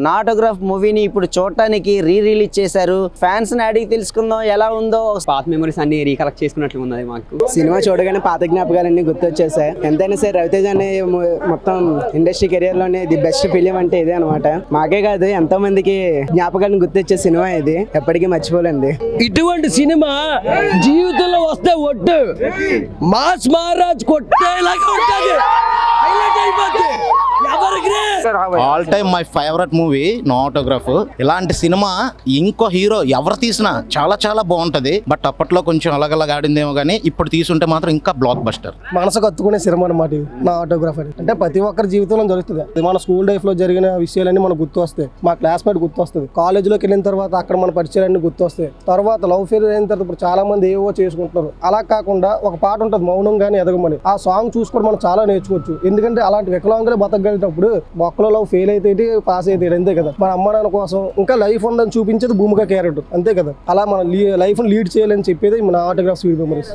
నా ఆటోగ్రాఫ్ మూవీని ఇప్పుడు చూడటానికి రిలీజ్ చేశారు. ఫ్యాన్స్ ని అడిగి తెలుసుకుందాం ఎలా ఉందో. పాత మెమరీస్ అన్ని రీకలెక్ట్ చేసుకున్నట్లు ఉన్నది మాకు. సినిమా చూడగానే పాత జ్ఞాపకాలన్నీ గుర్తొచ్చేసాయి. ఎంతైనా సరే రవితేజ అనే మొత్తం ఇండస్ట్రీ కెరియర్ లోనే ది బెస్ట్ ఫిలిం అంటే ఇదే అనమాట. మాకే కాదు ఎంతో మందికి జ్ఞాపకాలను గుర్తొచ్చే సినిమా ఇది, ఎప్పటికీ మర్చిపోలేండి. ఇటువంటి సినిమా జీవితంలో వస్తే ఒట్టు మాస్ మహారాజ్ కొట్టేలాగా ఉంటుంది. హైలైట్ అయిపోద్ది. All time my favourite movie నో ఆటోగ్రాఫ్. ఇలాంటి సినిమా ఇంకో హీరో ఎవరు తీసినా చాలా చాలా బాగుంటది. బట్ అప్పట్లో కొంచెం అలగలగా ఆడిందేమో కానీ ఇప్పుడు తీసుంటే మాత్రం ఇంకా బ్లాక్ బస్టర్. మనసు కత్తుకునే సినిమా అన్నమాట ఇది నా ఆటోగ్రాఫ్ అంటే ప్రతి ఒక్కరి జీవితంలో జరుగుతుంది. మన స్కూల్ లైఫ్ లో జరిగిన విషయాలన్నీ మనకు గుర్తు వస్తాయి. మా క్లాస్మేట్ గుర్తు వస్తుంది. కాలేజీలోకి వెళ్ళిన తర్వాత అక్కడ మన పరిచయాలన్నీ గుర్తు వస్తాయి. తర్వాత లవ్ ఫెయిల్ అయిన తర్వాత ఇప్పుడు చాలా మంది ఏవో చేసుకుంటున్నారు. అలా కాకుండా ఒక పాట ఉంటుంది మౌనంగానే ఎదగమని. ఆ సాంగ్ చూసుకొని మనం చాలా నేర్చుకోవచ్చు. ఎందుకంటే అలాంటి వికలాంగులే బతకగలిగినప్పుడు మొక్కలలో ఫెయిల్ అయితే పాస్ అయితే అంతే కదా. మన అమ్మ నాన్న కోసం ఇంకా లైఫ్ ఉందని చూపించేది భూమిక క్యారెక్టర్ అంతే కదా. అలా మన లైఫ్ లీడ్ చేయాలని చెప్పేది మన ఆటోగ్రాఫ్ స్వీట్ మెమరీస్.